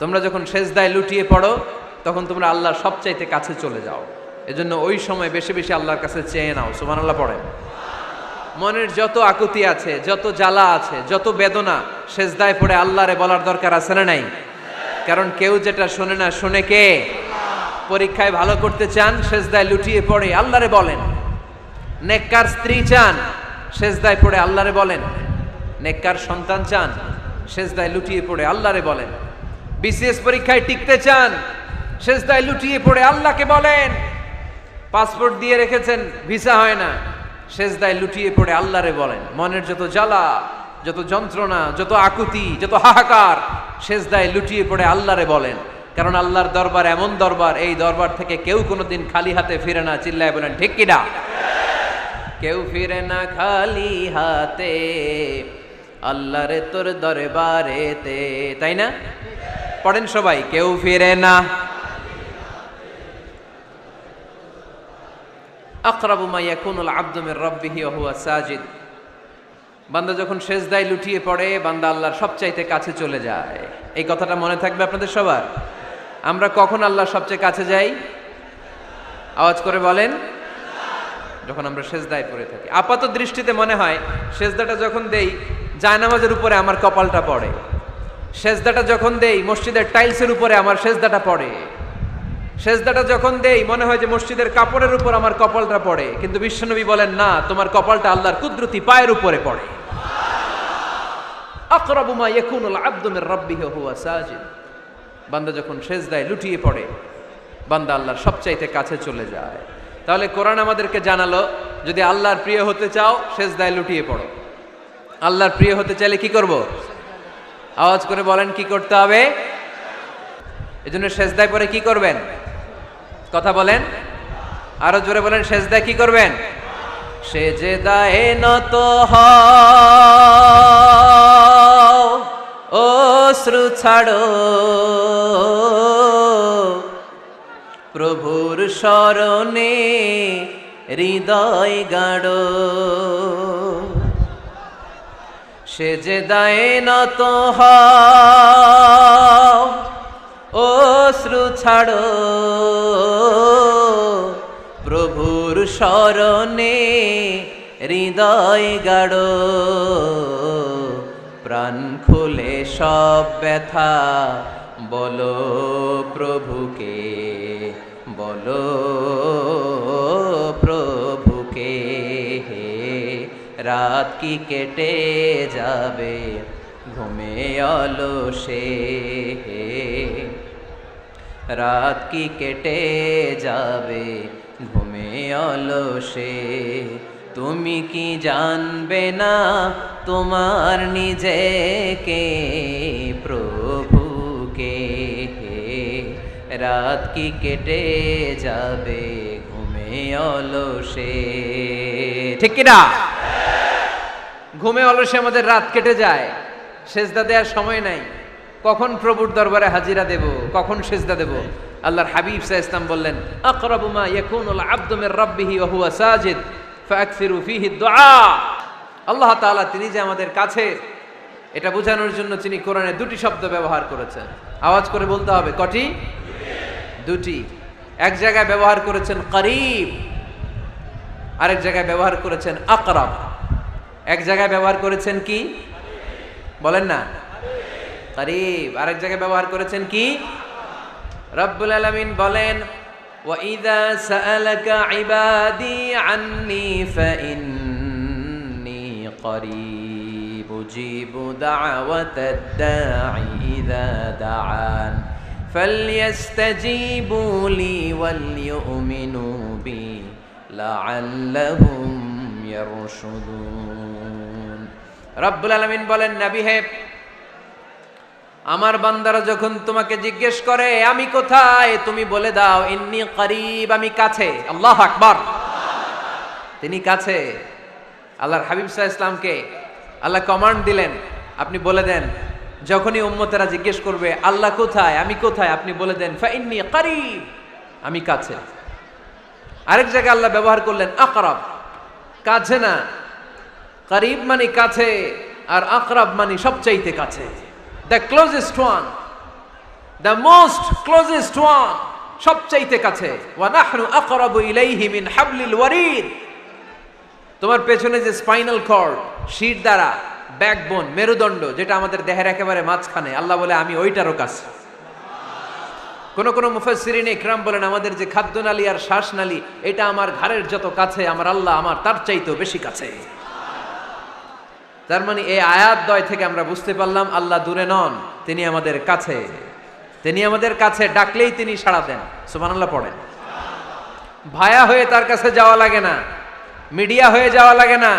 তোমরা যখন সেজদায় লুটিয়ে পড়ো তখন তোমরা আল্লাহর সবচাইতে কাছে চলে যাও। এজন্য ওই সময় বেশি বেশি আল্লাহর কাছে চেয়ে নাও। সুবহানাল্লাহ পড়েন। মনের যত আকুতি আছে, যত জ্বালা আছে, যত বেদনা, সেজদায় পড়ে আল্লাহরে বলার দরকার আছে না নাই? কারণ কেউ যেটা শোনে না, শোনে কে? পরীক্ষায় ভালো করতে চান, সেজদায় লুটিয়ে পড়ে আল্লাহরে বলেন। নেককার স্ত্রী চান, সেজদায় পড়ে আল্লাহরে বলেন। নেককার সন্তান চান, সেজদায় লুটিয়ে পড়ে আল্লাহরে বলেন। বিসিএস পরীক্ষায় টিকতে চান, সেজদায় লুটিয়ে পড়ে আল্লাহকে বলেন। পাসপোর্ট দিয়ে রেখেছেন, ভিসা হয় না, সেজদায় লুটিয়ে পড়ে আল্লাহরে বলেন। মনের যত জ্বালা, যত যন্ত্রণা, যত আকুতি, যত হাহাকার, সেজদায় লুটিয়ে পড়ে আল্লাহরে বলেন। কারণ আল্লাহর দরবার এমন দরবার, এই দরবার থেকে কেউ কোনোদিন খালি হাতে ফিরে না। চিল্লায় বলেন ঠিক কিনা? কেউ ফিরে না খালি হাতে আল্লাহরে তোর দরবারেতে, তাই না? পড়েন সবাই, কেউ ফিরে না। আকরাবু মা ইয়াকুনুল আবদু মির রাব্বিহি ওয়া হুয়া সাজিদ। বান্দা যখন সেজদায় লুটিয়ে পড়ে, বান্দা আল্লাহর সবচাইতে কাছে চলে যায়। এই কথাটা মনে থাকবে আপনাদের সবার। আমরা কখন আল্লাহর সবচেয়ে কাছে যাই? আওয়াজ করে বলেন। যখন আমরা সেজদায় পড়ে থাকি। আপাত দৃষ্টিতে মনে হয় সেজদাটা যখন দেই জায়নামাজের উপরে আমার কপালটা পড়ে, সেজদাটা যখন দেই মসজিদের টাইলসের উপরে আমার সেজদাটা পড়ে, সেজদাটা যখন দেই মনে হয় যে মসজিদের কাপড়ের উপর আমার কপালটা পড়ে। কিন্তু বিশ্বনবী বলেন না, তোমার কপালটা আল্লাহর কুদরতি পায়ের উপরে পড়ে। আকরাবু মা ইয়াকুনুল আবদু মির রাব্বিহি ওয়া হুয়া সাজিদ। বান্দা যখন সেজদায় লুটিয়ে পড়ে, বান্দা আল্লাহর সবচাইতে কাছে চলে যায়। তাহলে কোরআন আমাদেরকে জানালো, যদি আল্লাহর প্রিয় হতে চাও সেজদায় লুটিয়ে পড়ো। আল্লাহর প্রিয় হতে চাইলে কি করব? আওয়াজ করে বলেন কি করতে হবে? এজন্য সেজদায় পড়ে কি করবেন? কথা বলেন, আরো জোরে বলেন। সেজদায় কি করবেন? সেজদায়ে নত হও, অশ্রু ছাড়ো, প্রভুর শরণে হৃদয় গাড়ো। সেজদায়ে নত হও, অশ্রু ছাড়ো, প্রভুর শরণে হৃদয় গাড়ো। প্রাণ খুলে সব ব্যথা বলো প্রভুকে, বলো প্রভুকে। রাত কি কেটে যাবে ঘুমে অলসে, রাত কি কেটে যাবে ঘুমে অলসে। তুমি কি জানবে না তোমার নিজেকে, প্রভুকে। রাত কি কেটে যাবে ঘুমে অলসে, ঠিক কিনা? ঘুমে অলসে আমাদের রাত কেটে যায়, সেজদা দেওয়ার সময় নাই। কখন প্রভুর দরবারে হাজিরা দেব, কখন সেজদা দেব? আল্লাহর হাবিব সাল্লাল্লাহু আলাইহি ওয়াসাল্লাম বললেন, আকরাবু মা ইয়াকুনুল আবদু মির রাব্বিহি ওয়া হুয়া সাজিদ ফাআকসিরু ফীহি দুআ। আল্লাহ তাআলা তিনি যে আমাদের কাছে, এটা বোঝানোর জন্য তিনি কোরআনে দুটি শব্দ ব্যবহার করেছেন। আওয়াজ করে বলতে হবে, কটি? দুটি। এক জায়গায় ব্যবহার করেছেন করিব, আরেক জায়গায় ব্যবহার করেছেন আকরাব। এক জায়গায় ব্যবহার করেছেন কি বলেন না? করিব। আরেক জায়গায় ব্যবহার করেছেন কি? রব্বুল আলামিন বলেন, ওয়া ইযা সাআলাকা ইবাদি আন্নী ফাইন্নী করিব উজিবু দাওয়াতাদ দাঈ ইযা দাআন ফালইস্তাজিবু লি ওয়াল ইউমিনু বি লাআল্লাহুম ইয়ারশুদুন। রব্বুল আলামিন বলেন, নবী হে, আমার বান্দারা যখন তোমাকে জিজ্ঞেস করে আমি কোথায়, তুমি বলে দাও ইন্নী করিব, আমি কাছে। আল্লাহু আকবার। তিনি কাছে। আল্লাহর হাবিব সাল্লাল্লাহু আলাইহি ওয়াসাল্লামকে আল্লাহ কমান্ড দিলেন, আপনি বলে দেন, যখনই উম্মতেরা জিজ্ঞেস করবে আল্লাহ কোথায়, আমি কোথায়, আপনি বলে দেন ফাইন্নী করিব, আমি কাছে। আরেক জায়গায় আল্লাহ ব্যবহার করলেন আকরাব, কাছে না। করিব মানে কাছে, আর আকরাব মানে সবচাইতে কাছে, the closest one. The most closest one, সবচাইতে কাছে। ওয়া নাহনু আকরাবু ইলাইহি মিন হাবলিল ওয়ারিদ। তোমার পেছনে যে স্পাইনাল কর্ড, শির দ্বারা, ব্যাকবোন, মেরুদণ্ড, যেটা আমাদের দেহের একেবারে মাঝখানে, আল্লাহ বলে আমি ওইটারও কাছে। কোন মুফাসসিরিন ইকরাম বলেন আমাদের যে খাদ্যনালী আর শ্বাসনালী, এটা আমার ঘাড়ের যত কাছে, আমার আল্লাহ আমার তার চাইতেও বেশি কাছে। তার মানে এই আয়াতদ্বয় থেকে আমরা বুঝতে পারলাম আল্লাহ দূরে নন, তিনি আমাদের কাছে। তিনি আমাদের কাছে, ডাকলেই তিনি সাড়া দেন। সুবহানাল্লাহ পড়েন। ভায়া হয়ে তার কাছে যাওয়া লাগে না, মিডিয়া হয়ে যাওয়া লাগে না।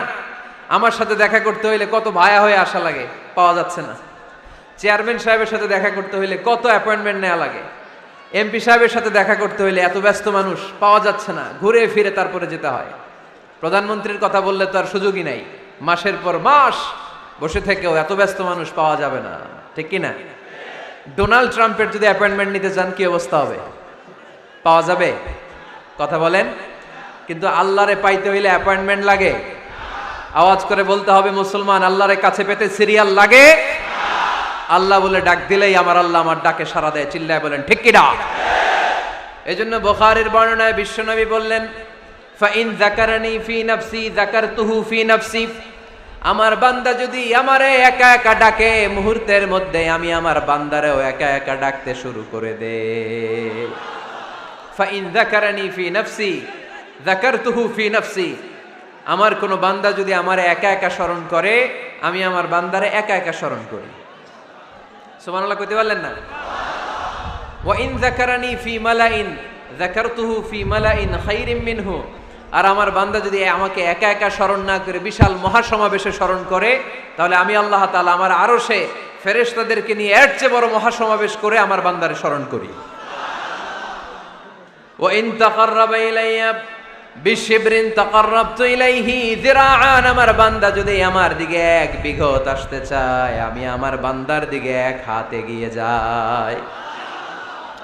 আমার সাথে দেখা করতে হইলে কত ভায়া হয়ে আসা লাগে, পাওয়া যাচ্ছে না। চেয়ারম্যান সাহেবের সাথে দেখা করতে হইলে কত অ্যাপয়েন্টমেন্ট নেওয়া লাগে। এমপি সাহেবের সাথে দেখা করতে হইলে এত ব্যস্ত মানুষ, পাওয়া যাচ্ছে না, ঘুরে ফিরে তারপরে যেতে হয়। প্রধানমন্ত্রীর কথা বললে তো আর সুযোগই নাই, মাসের পর মাস বসে থেকেও এত ব্যস্ত মানুষ পাওয়া যাবে না, ঠিক কি না? ডোনাল্ড ট্রাম্পের যদি অ্যাপয়েন্টমেন্ট নিতে চান কি অবস্থা হবে? পাওয়া যাবে? কথা বলেন। কিন্তু আল্লাহরে পাইতে হইলে অ্যাপয়েন্টমেন্ট লাগে। আওয়াজ করে বলতে হবে মুসলমান, আল্লাহরে কাছে পেতে সিরিয়াল লাগে। আল্লাহ বলে ডাক দিলেই আমার আল্লাহ আমার ডাকে সাড়া দেয়। চিল্লায় বলেন ঠিক কি ডাক? এজন্য বুখারীর বর্ণনায় বিশ্বনবী বললেন, ফাইন যাকারানি ফি নাফসি যাকারতুহু ফি নাফসি। আমার বান্দা যদি আমারে একা একা ডাকে, মুহূর্তের মধ্যে আমি আমার বান্দারেও একা একা ডাকতে শুরু করে দে। ফাইন যাকারানি ফি নাফসি যাকারতুহু ফি নাফসি। আমার কোন বান্দা যদি আমারে একা একা স্মরণ করে, আমি আমার বান্দারে একা একা স্মরণ করি। সুবহানাল্লাহ কইতে পারলেন না? ওয়া ইন যাকারানি ফি মালাইন যাকারতুহু ফি মালাইন খায়রিম মিনহু। আর আমার বান্দা যদি আমাকে একা একা স্মরণ না করে বিশাল মহাসমাবেশে স্মরণ করে, তাহলে আমি আল্লাহ তাআলা আমার আরশে ফেরেশতাদেরকে নিয়ে এর চেয়ে বড় মহাসমাবেশ করে আমার বান্দারে স্মরণ করি। ওয়া ইন তাকাররাবা ইলাইয়া বিশিবরিন তাকাররাবতু ইলাইহি যিরাআন। আমার বান্দা যদি আমার দিকে এক বিঘত আসতে চায়, আমি আমার বান্দার দিকে এক হাত এগিয়ে যাই।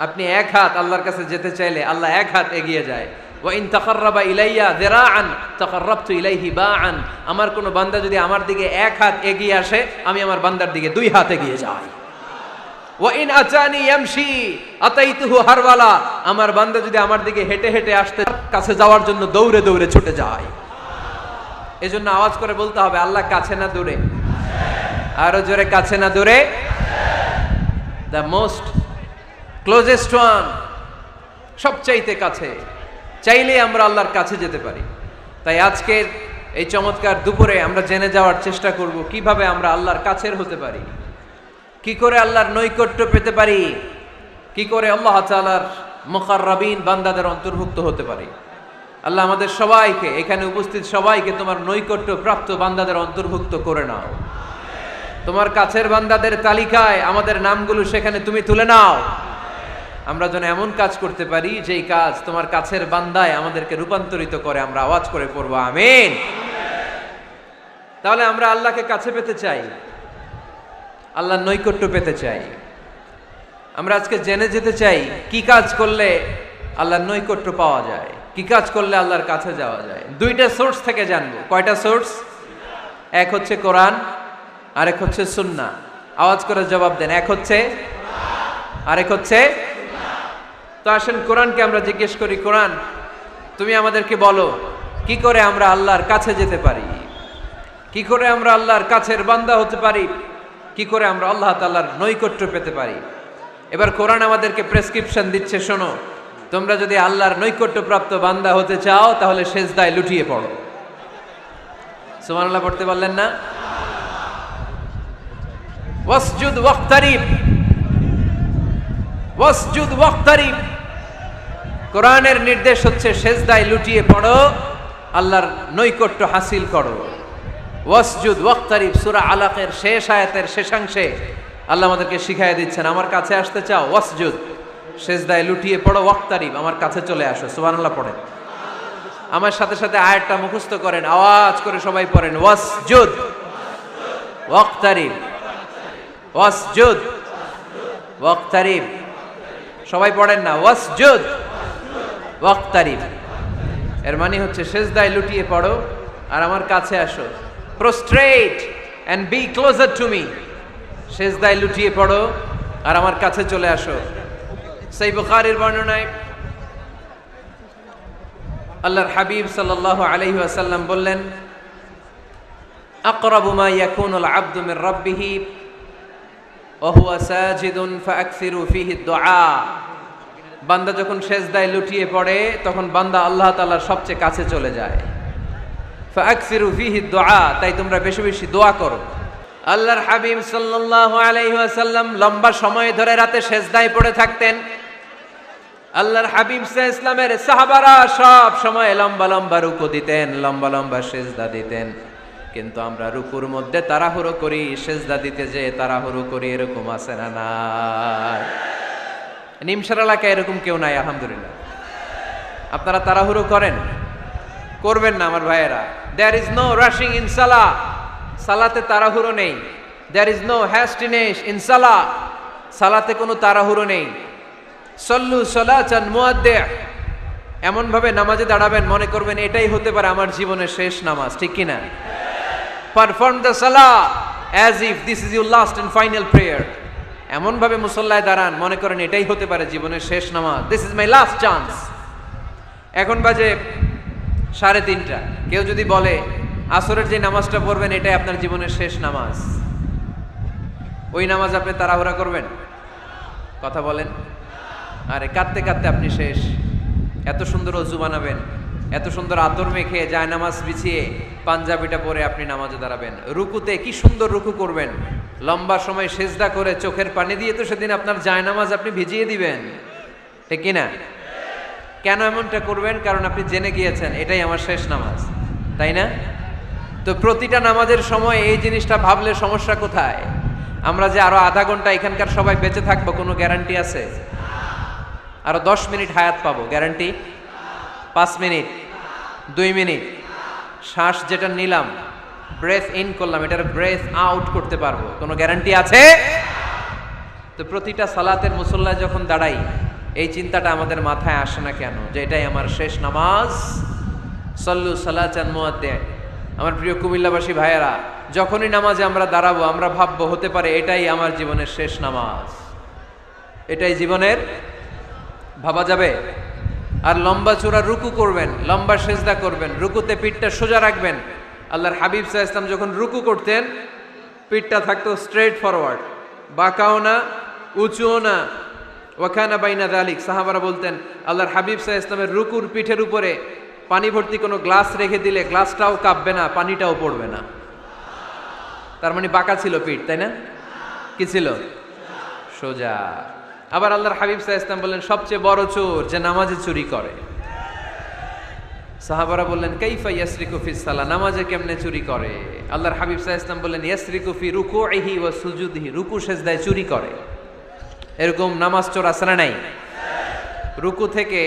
আপনি এক হাত আল্লাহর কাছে যেতে চাইলে আল্লাহ এক হাত এগিয়ে যায়। ওয়া ইন তাকাররাবা ইলাইয়া যিরাআন তাকাররাবতু ইলাইহি বাআন। আমার কোন বান্দা যদি আমার দিকে এক হাত এগিয়ে আসে, আমি আমার বান্দার দিকে দুই হাত এগিয়ে যাই। ওয়া ইন আতানি ইয়ামশি আতাইতুহু হারওয়ালা। আমার বান্দা যদি আমার দিকে হেঁটে হেঁটে আসতে, কাছে যাওয়ার জন্য দৌড়ে দৌড়ে ছুটে যায়। এজন্য আওয়াজ করে বলতে হবে আল্লাহ কাছে না দূরে? আরো জোরে, কাছে না দূরে? দ্য মোস্ট ক্লোজেস্ট ওয়ান, সবচাইতে কাছে। চাইলে আমরা আল্লাহর কাছে যেতে পারি। তাই আজকের এই চমৎকার দুপুরে আমরা জেনে যাওয়ার চেষ্টা করব কিভাবে আমরা আল্লাহর কাছের হতে পারি, কি করে আল্লাহর নৈকট্য পেতে পারি, কি করে আল্লাহ তাআলার মুকাররাবিন বান্দাদের অন্তর্ভুক্ত হতে পারি। আল্লাহ আমাদের সবাইকে, এখানে উপস্থিত সবাইকে তোমার নৈকট্য প্রাপ্ত বান্দাদের অন্তর্ভুক্ত করে নাও। তোমার কাছের বান্দাদের তালিকায় আমাদের নামগুলো সেখানে তুমি তুলে নাও। আমরা যেন এমন কাজ করতে পারি যেই কাজ তোমার কাছের বান্দায় আমাদেরকে রূপান্তরিত করে। আমরা আওয়াজ করে পড়বো আমিন। তাহলে আমরা আল্লাহকে কাছে পেতে চাই, আল্লাহর নৈকট্য পেতে চাই। আমরা আজকে জেনে যেতে চাই কি কাজ করলে আল্লাহর নৈকট্য পাওয়া যায়, কি কাজ করলে আল্লাহর কাছে যাওয়া যায়। দুইটা সোর্স থেকে জানবো। কয়টা সোর্স? এক হচ্ছে কোরআন, আরেক হচ্ছে সুন্নাহ। আওয়াজ করে জবাব দেন, এক হচ্ছে, আরেক হচ্ছে। তো আসেন কোরআনকে আমরা জিজ্ঞেস করি, কোরআন তুমি আমাদেরকে বলো কি করে আমরা আল্লাহর কাছে যেতে পারি, কি করে আমরা আল্লাহর কাছের বান্দা হতে পারি, কি করে আমরা আল্লাহ তাআলার নৈকট্য পেতে পারি। এবার কোরআন আমাদেরকে প্রেসক্রিপশন দিচ্ছে, শোনো, তোমরা যদি আল্লাহর নৈকট্য প্রাপ্ত বান্দা হতে চাও তাহলে সেজদায় লুটিয়ে পড়ো। সুবহানাল্লাহ পড়তে পারলেন না? ওয়াসজুদ ওয়াক্তারিব, ওয়াসজুদ ওয়াক্তারিব। কোরআনের নির্দেশ হচ্ছে সেজদায় লুটিয়ে পড়ো, আল্লাহর নৈকট্য হাসিল করো। ওয়াসজুদ ওয়াক্তারিব সূরা আলাকের শেষ আয়াতের শেষাংশে আল্লাহ আমাদেরকে শিখাইয়া দিচ্ছেন, আমার কাছে আসতে চাও, ওয়াসজুদ, সেজদায় লুটিয়ে পড়ো, ওয়াক্তারিব, আমার কাছে চলে আসো। সুবহানাল্লাহ পড়েন। আমার সাথে সাথে আয়াতটা মুখস্থ করেন, আওয়াজ করে সবাই পড়েন, ওয়াসজুদ ওয়াক্তারিব, ওয়াসজুদ ওয়াক্তারিব। সবাই পড়েন না, ওয়াসজুদ ওয়াক্তারিব। এর মানে হচ্ছে সেজদায় লুটিয়ে পড়ো আর আমার কাছে আসো। Prostrate and be closer to me. সেজদায় লুটিয়ে পড়ো আর আমার কাছে চলে আসো। সেই বুখারীর বর্ণনায় আল্লাহর হাবিব সাল্লাল্লাহু আলাইহি ওয়াসাল্লাম বললেন, আকরাবু মা ইয়াকুনুল আবদু মির রাব্বিহি ওয়া হুয়া সাজিদুন ফাআকসিরু ফীহি দুআ। বান্দা যখন সেজদায় লুটিয়ে পড়ে তখন বান্দা আল্লাহ তাআলার সবচেয়ে কাছে চলে যায়। ফাআকসিরু ফীহি দুআ, তাই তোমরা বেশি বেশি দোয়া করো। আল্লাহর হাবিব সাল্লাল্লাহু আলাইহি ওয়াসাল্লাম লম্বা সময় ধরে রাতে সেজদায় পড়ে থাকতেন। আল্লাহর হাবিব সাল্লাল্লাহু আলাইহি ওয়াসাল্লামের সাহাবারা সব সময় লম্বা লম্বা রুকু দিতেন, লম্বা লম্বা সেজদা দিতেন। কিন্তু আমরা রুকুর মধ্যে তাড়াহুড়ো করি, সেজদা দিতে যে তাড়াহুড়ো করি, এরকম আছে না নাই? নিমসার এলাকায় এরকম কেউ নাই আলহামদুলিল্লাহ। আপনারা তাড়াহুড়ো করেন? করবেন না আমার ভাইয়েরা। There is no rushing in সালাহ, সালাতে তাড়াহুড়ো নেই। There is no hastiness in সালাহ, সালাতে কোনো তাড়াহুড়ো নেই। সল্লু সালাতান মুআদ্দি', এমন ভাবে নামাজে দাঁড়াবেন মনে করবেন এটাই হতে পারে আমার জীবনের শেষ নামাজ, ঠিক কি না? পারফর্ম দ্য সালাহ as if this is your last and final prayer. এমন ভাবে মুসল্লায় দাঁড়ান মনে করেন এটাই হতে পারে জীবনের শেষ নামাজ, this is my last chance. এখন বাজে 3:30, কেউ যদি বলে আসরের যে নামাজটা পড়বেন এটাই আপনার জীবনের শেষ নামাজ, ওই নামাজ আপনি তাড়াহুড়া করবেন? কথা বলেন। আরে কাঁদতে কাঁদতে আপনি শেষ। এত সুন্দর ওযু বানাবেন, এত সুন্দর আতর মেখে জায়নামাজ বিছিয়ে পাঞ্জাবিটা পরে আপনি নামাজে দাঁড়াবেন। রুকুতে কি সুন্দর রুকু করবেন, লম্বা সময় সেজদা করে চোখের পানি দিয়ে তো সেদিন আপনার জায়নামাজ আপনি ভিজিয়ে দিবেন, ঠিক কি না? কেন এমনটা করবেন? কারণ আপনি জেনে গিয়েছেন এটাই আমার শেষ নামাজ, তাই না? তো প্রতিটা নামাজের সময় এই জিনিসটা ভাবলে সমস্যা কোথায়? আমরা যে আরো আধা ঘন্টা এখানকার সবাই বেঁচে থাকবো কোনো গ্যারান্টি আছে? আরো 10 মিনিট হায়াত পাবো, গ্যারান্টি? 5 মিনিট, 2 মিনিট, শ্বাস যেটা নিলাম, ব্রেথ ইন করলাম, এটার ব্রেথ আউট করতে পারবো, কোনো গ্যারান্টি আছে? তো প্রতিটা সালাতের মুসল্লায় যখন দাঁড়াই এই চিন্তাটা আমাদের মাথায় আসে না কেন যে এটাই আমার শেষ নামাজ? সল্লু সালাতান মুআদ্দি'। আমার প্রিয় কুমিল্লাবাসী ভাইয়েরা, যখনই নামাজে আমরা দাঁড়াবো আমরা ভাববো হতে পারে এটাই আমার জীবনের শেষ নামাজ, এটাই জীবনের, ভাবা যাবে? আর লম্বা চূড়া রুকু করবেন, লম্বা সেজদা করবেন, রুকুতে পিঠটা সোজা রাখবেন। আল্লাহর হাবিব সাল্লাল্লাহু আলাইহি ওয়াসাল্লাম যখন রুকু করতেন পিঠটা থাকতো স্ট্রেট ফরওয়ার্ড, বাঁকাও না উঁচুও না, ওয়াকানা বাইনা যালিক। সাহাবারা বলতেন আল্লাহর হাবিব সাল্লাল্লাহু আলাইহি ওয়াসাল্লামের রুকুর পিঠের উপরে পানি ভর্তি কোনো গ্লাস রেখে দিলে গ্লাসটাও কাঁপবে না, পানিটাও পড়বে না। তার মানে বাঁকা ছিল পিঠ, তাই না? কি ছিল? সোজা। আবার আল্লাহর হাবিব সাল্লাল্লাহু আলাইহি ওয়াসাল্লাম বললেন সবচেয়ে বড় চোর যে নামাজে চুরি করে। সাহাবারা বললেন কাইফা ইয়াসরিকু ফিস সালাহ, নামাজে কেমনে চুরি করে? আল্লাহর হাবিব সাল্লাল্লাহু আলাইহি ওয়াসাল্লাম বললেন ইয়াসরিকু ফি রুকুইহি ওয়া সুজুদিহি, রুকু সেজদায় চুরি করে। এরকম নামাজ চোর আছে না নাই? রুকু থেকে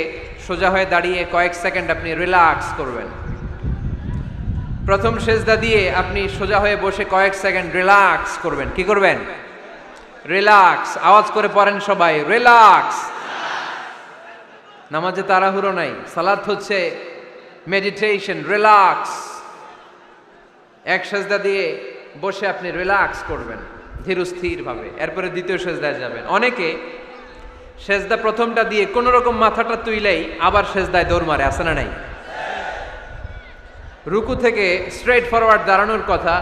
সোজা হয়ে দাঁড়িয়ে কয়েক সেকেন্ড আপনি রিল্যাক্স করবেন। প্রথম সেজদা দিয়ে আপনি সোজা হয়ে বসে কয়েক সেকেন্ড রিল্যাক্স করবেন। কি করবেন? রিল্যাক্স। আওয়াজ করে পড়েন সবাই, রিল্যাক্স। নামাজে তাড়াহুড়ো নাই, সালাত হচ্ছে মেডিটেশন, রিল্যাক্স। এক সেজদা দিয়ে বসে আপনি রিল্যাক্স করবেন ধীরস্থির ভাবে, এরপরে দ্বিতীয় সেজদায় যাবেন। অনেকে সেজদা প্রথমটা দিয়ে কোন রকম মাথাটা তুইলেই আবার সেজদায় দৌড় মারে, আছে না নাই? রুকু থেকে স্ট্রেট ফরওয়ার্ড দাঁড়ানোর কথা,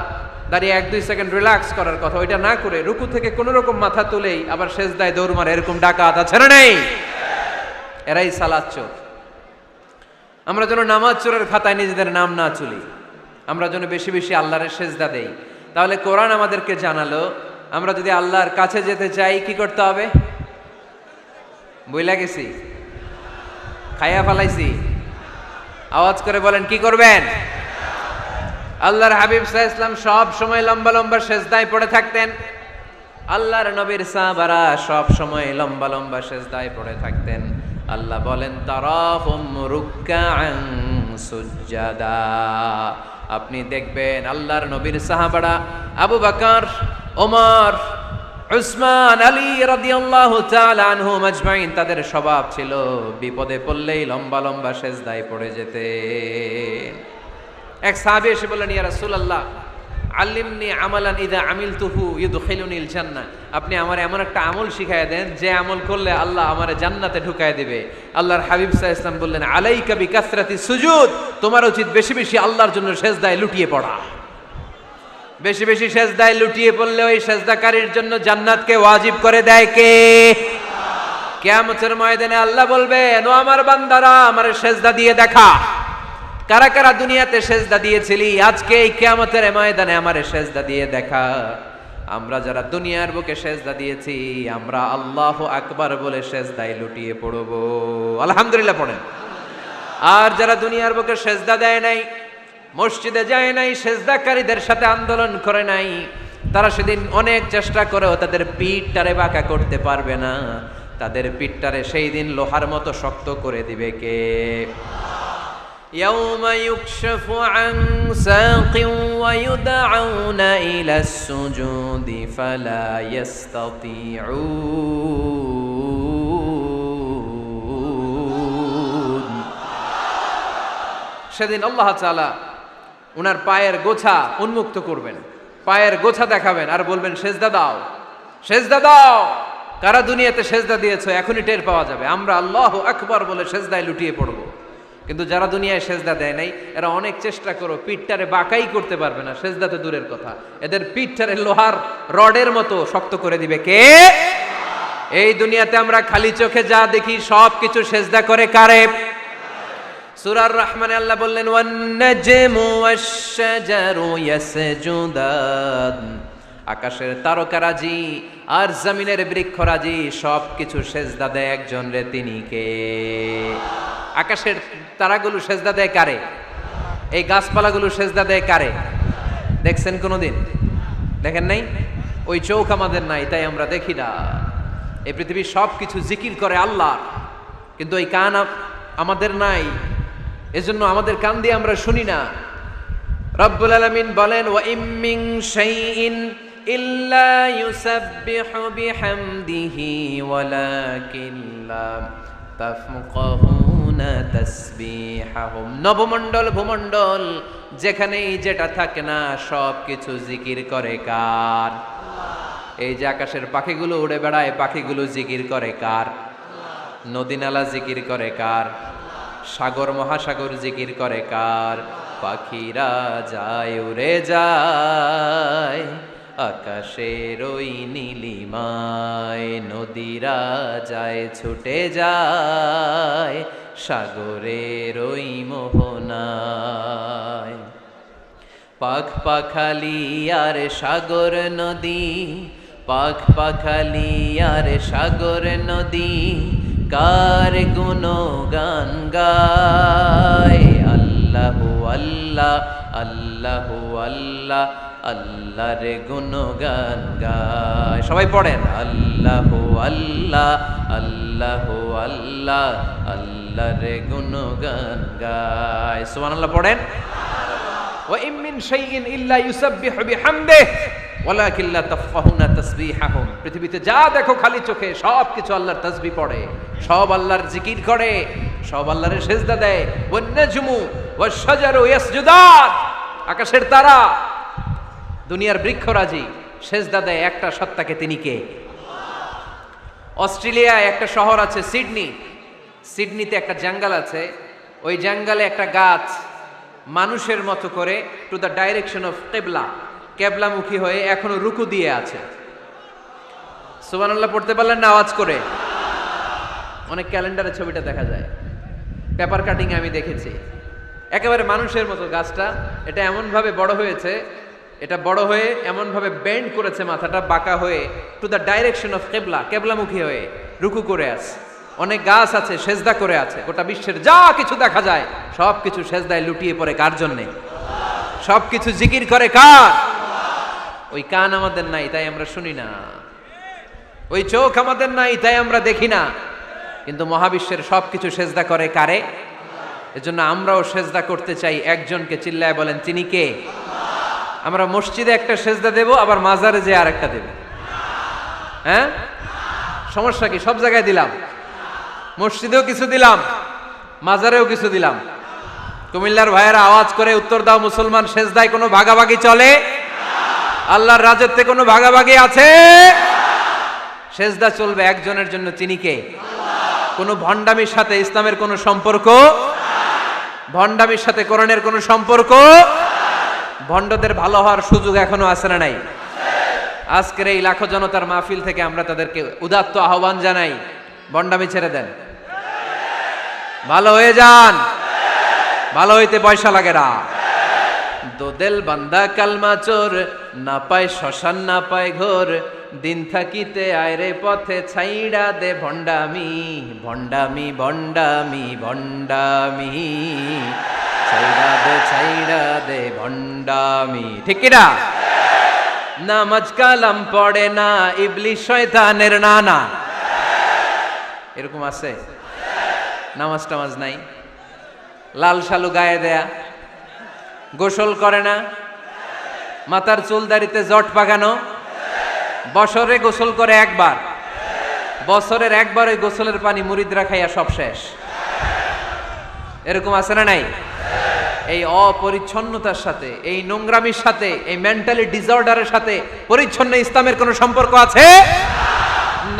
দাঁড়িয়ে 1-2 সেকেন্ড রিল্যাক্স করার কথা, ওইটা না করে রুকু থেকে কোন রকম মাথা তুলেই আবার সেজদায় দৌড় মারে, এরকম ডাকাত আছে না নাই? এরাই সালাত চোর। আমরা যেন নামাজ চোরের খাতায় নিজেদের নাম না তুলি, আমরা যেন বেশি বেশি আল্লাহর সেজদা দেই। তাহলে কোরআন আমাদেরকে জানালো আমরা যদি আল্লাহর কাছে যেতে চাই কি করতে হবে? বইলা গেছি? খাইয়া ফালাইছি? আওয়াজ করে বলেন কি করবেন? আল্লাহর হাবিব সাল্লাল্লাহু আলাইহি ওয়াসাল্লাম সব সময় লম্বা লম্বা সেজদায় পড়ে থাকতেন। আল্লাহর নবীর সাহাবারা সব সময় লম্বা লম্বা সেজদায় পড়ে থাকতেন। আল্লাহ বলেন তারাহুম রুকআন সুজদা। আপনি দেখবেন আল্লাহর নবীর সাহাবারা আবু বকর, ওমর, উসমান, আলী রাদিয়াল্লাহু তাআলা আনহুম আজমাইন, তাদের স্বভাব ছিল বিপদে পড়লেই লম্বা লম্বা সেজদায় পড়ে যেতেন। এক সাহাবী এসে বললেন ইয়া রাসূলুল্লাহ আল্লিমনি আমালান ইযা আমিলতুহু ইউদখিলুনিল জান্নাহ, আপনি আমার এমন একটা আমল শিখায়া দেন যে আমল করলে আল্লাহ আমারে জান্নাতে ঢুকায় দিবে। আল্লাহর হাবিব সাল্লাল্লাহু আলাইহি ওয়াসাল্লাম বললেন, আলাইকা বিকাসরাতি সুজুদ, তোমার উচিত বেশি বেশি আল্লাহর জন্য সেজদায় লুটিয়ে পড়া। বেশি বেশি সেজদায় লুটিয়ে পড়লে ওই সেজদাকারীর জন্য জান্নাতকে ওয়াজিব করে দেয় কে? কিয়ামতের ময়দানে আল্লাহ বলবেন, ও আমার বান্দারা, আমারে সেজদা দিয়ে দেখা। কারা কারা দুনিয়াতে সেজদা দিয়েছিলি, আজকে এই কিয়ামতের ময়দানে আমারে সেজদা দিয়ে দেখা। আমরা যারা দুনিয়ার বুকে সেজদা দিয়েছি, আমরা আল্লাহু আকবার বলে সেজদায় লুটিয়ে পড়ব। আলহামদুলিল্লাহ পড়েন। আর যারা দুনিয়ার বুকে সেজদা দেয় নাই, মসজিদে যায় নাই, সেজদাকারীদের সাথে আন্দোলন করে নাই, তারা সেদিন অনেক চেষ্টা করেও তাদের পিঠটারে বাঁকা করতে পারবে না। তাদের পিঠটারে সেই দিন লোহার মতো শক্ত করে দিবে কে? ইয়াউমা ইউকশাফু আন সাকিন ওয়া ইউদআউনা ইলাস সুজুদি ফালা ইস্তাতিউন। সেদিন আল্লাহ তাআলা উনার পায়ের গোছা উন্মুক্ত করবেন, পায়ের গোছা দেখাবেন আর বলবেন, সেজদা দাও, সেজদা দাও। কারা দুনিয়াতে সেজদা দিয়েছো এখনই টের পাওয়া যাবে। আমরা আল্লাহু আকবার বলে সেজদায় লুটিয়ে পড়ব। কিন্তু যারা দুনিয়ায় সেজদা দেয় নাই, এরা অনেক চেষ্টা করো, পিঠটারে বাঁকাই করতে পারবে না। সেজদাতে দূরের কথা, এদের পিঠটারে লোহার রডের মতো শক্ত করে দিবে কে? এই দুনিয়াতে আমরা খালি চোখে যা দেখি সব কিছু সেজদা করে কারে? সূরার রহমানে আল্লাহ বললেন, ওয়ান নাজমু ওয়াশ-শাজারু ইয়াসজুদান, আকাশের তারকারাজি আর জমিনের বৃক্ষরাজি সব কিছু সেজদা দেয় একজন রে, তিনি কে? আকাশের তারাগুলো সেজদা দেয় কারে? এই গাছপালাগুলো সেজদা দেয় কারে? দেখছেন কোনোদিন? দেখেন নাই? ওই চোখ আমাদের নাই, তাই আমরা দেখি না। এই পৃথিবীর সব কিছু জিকির করে আল্লাহ, কিন্তু এই কান আমাদের নাই, এজন্য আমাদের কান দিয়ে আমরা শুনি না। রব্বুল আলামিন বলেন, ওয়া ইম মিন শাইইন ইল্লা ইউসাব্বিহু বিহামদিহি ওয়ালাকিন লা তাফকাহুনা তাসবিহাহুম। নবমণ্ডল ভূমণ্ডল যেখানেই যেটা থাকে না, সব কিছু জিকির করে কার? এই যে আকাশের পাখিগুলো উড়ে বেড়ায়, পাখিগুলো জিকির করে কার? নদী নালা জিকির করে কার? সাগর মহাসাগর জিকির করে কার? পাখিরা যায় উড়ে যায় আকাশের ওই নীলিমায়, নদীরা যায় ছুটে যায় সাগরের ওই মোহনায়। পাখ পাখালি আর সাগর নদী, পাখ পাখালি আর সাগর নদী, কার গুণগান গায়? আল্লাহু আল্লাহ, আল্লাহু আল্লাহ, আল্লাহর গুণগান গায়। সবাই পড়েন, আল্লাহু আল্লাহ, আল্লাহু আল্লাহ, আল্লাহর গুণগান গায়। সুবহানাল্লাহ পড়েন। ওয়া ইম মিন শাইইন ইল্লা ইউসাব্বিহু বিহামদিহি ওয়ালাকিন লা তাফকাহুনা তাসবিহাহুম। পৃথিবীতে যা দেখো খালি চোখে সব কিছু আল্লাহর তাসবিহ পড়ে, সব আল্লাহর জিকির করে, সব আল্লাহর সেজদা দেয়। ওয়ান নাজমু ওয়াশ-শাজারু ইয়াসজুদান, আকাশের তারা, দুনিয়ার বৃক্ষরাজি সেজদা দেয় একটা সত্তাকে, তিনি কে? অস্ট্রেলিয়ায় একটা শহর আছে সিডনি, সিডনিতে একটা জঙ্গল আছে, ওই জঙ্গলে একটা গাছ মানুষের মতো করে টু দ্য ডাইরেকশন অফ কিবলা, কেবলামুখী হয়ে এখনো রুকু দিয়ে আছে। সুবহানাল্লাহ পড়তে পারলেন না আওয়াজ করে? অনেক ক্যালেন্ডারে ছবিটা দেখা যায়, পেপার কাটিং আমি দেখেছি। একেবারে মানুষের মতো গাছটা, এটা এমনভাবে বড় হয়েছে, এটা বড় হয়ে এমনভাবে বেন্ড করেছে, মাথাটা বাঁকা হয়ে টু দ্য ডাইরেকশন অফ কিবলা, কেবলামুখী হয়ে রুকু করে আছে। অনেক গাছ আছে সেজদা করে আছে। গোটা বিশ্বের যা কিছু দেখা যায় সব কিছু সেজদায় লুটিয়ে পড়ে কার জন্যে? সব কিছু জিকির করে কার? ওই কান আমাদের নাই, তাই আমরা শুনি না। ওই চোখ আমাদের নাই, তাই আমরা দেখি না। কিন্তু মহাবিশ্বের সব কিছু সেজদা করে কারে? এজন্য আমরাও সেজদা করতে চাই একজনকে। চিল্লায় বলেন, তিনি কে? আমরা মসজিদে একটা সেজদা দেব, আবার মাজারে যে আর একটা দেব। হ্যাঁ, সমস্যা কি? সব জায়গায় দিলাম, মসজিদেও কিছু দিলাম, মাজারেও কিছু দিলাম। কুমিল্লার ভাইয়েরা আওয়াজ করে উত্তর দাও, মুসলমান সেজদায় কোনো ভাগাভাগি চলে? আল্লাহর রাজত্বে কোনো ভাগাভাগি আছে? সেজদা চলবে একজনের জন্য, তিনি কে? কোনো ভণ্ডামির সাথে ইসলামের কোনো সম্পর্ক, ভণ্ডামির সাথে কোরআনের কোনো সম্পর্ক। ভণ্ডদের ভালো হওয়ার সুযোগ এখনো আছে না নাই? আজকের এই লাখো জনতার মাহফিল থেকে আমরা তাদেরকে উদাত্ত আহ্বান জানাই, ভণ্ডামি ছেড়ে দেন, ভালো হয়ে যান। ভালো হইতে পয়সা লাগে না। দোদেল বান্দা কালমা চোর, না পায় শ্মশান না পায় ঘোর, দিন থাকিতে আয়রে পথে ছাইড়া দে ভণ্ডামি, ভণ্ডামি ভণ্ডামি ভণ্ডামি, ছাইড়া দে ভণ্ডামি। ঠিক কিনা? নামাজ কালাম পড়ে না, ইবলিশ শয়তানের নানা। এরকম আছে? নামাজ টামাজ নাই, লাল শালু গায়ে দেয়া, গোসল করে না, মাথার চুল দাড়িতে জট পাকানো, বছরে গোসল করে একবার, বছরের একবার ওই গোসলের পানি মুরিদরা খাইয়া সব শেষ। এরকম আছে না নাই? এই অপরিচ্ছন্নতার সাথে, এই নোংরামির সাথে, এই মেন্টালি ডিসঅর্ডারের সাথে পরিচ্ছন্ন ইসলামের কোনো সম্পর্ক আছে?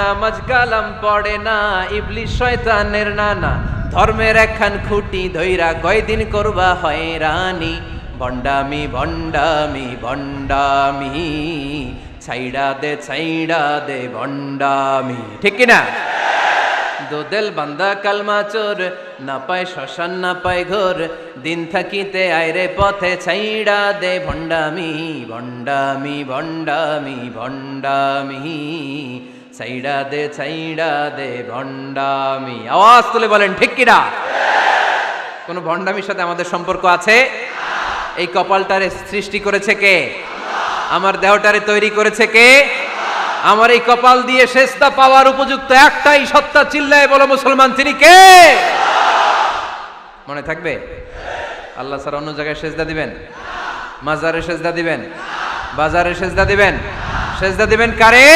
নামাজ কালাম পড়ে না, ইবলিশ শয়তানের নানা, ধর্মের একখান খুঁটি ধইরা কয়দিন করবা হয়রানি, ভণ্ডামি ভণ্ডামি ভণ্ডামি, ছাইড়া দে ভণ্ডামি। ঠিক কিনা? দোদেল বান্দা কালমা চোর, না পায় শ্মশান না পায় ঘোর, দিন থাকিতে আয়রে পথে ছাইড়া দে ভণ্ডামি, ভণ্ডামি ভণ্ডামি ভণ্ডামি, ছাইড়া দে ভণ্ডামি। আওয়াজ তুলে বলেন ঠিক কিনা? কোন ভণ্ডামির সাথে আমাদের সম্পর্ক আছে? এই কপালটারে সৃষ্টি করেছে কে? আমার দেহটারে তৈরি করেছে কে? আমার এই কপাল দিয়ে সেজদা পাওয়ার উপযুক্ত একটাই সত্তা, চিল্লায় বলো মুসলমান, তিনি কে? মনে থাকবে? আল্লাহ ছাড়া অন্য জায়গায় সেজদা দিবেন? মাজারে সেজদা দিবেন? বাজারে সেজদা দিবেন? সেজদা দিবেন কারে?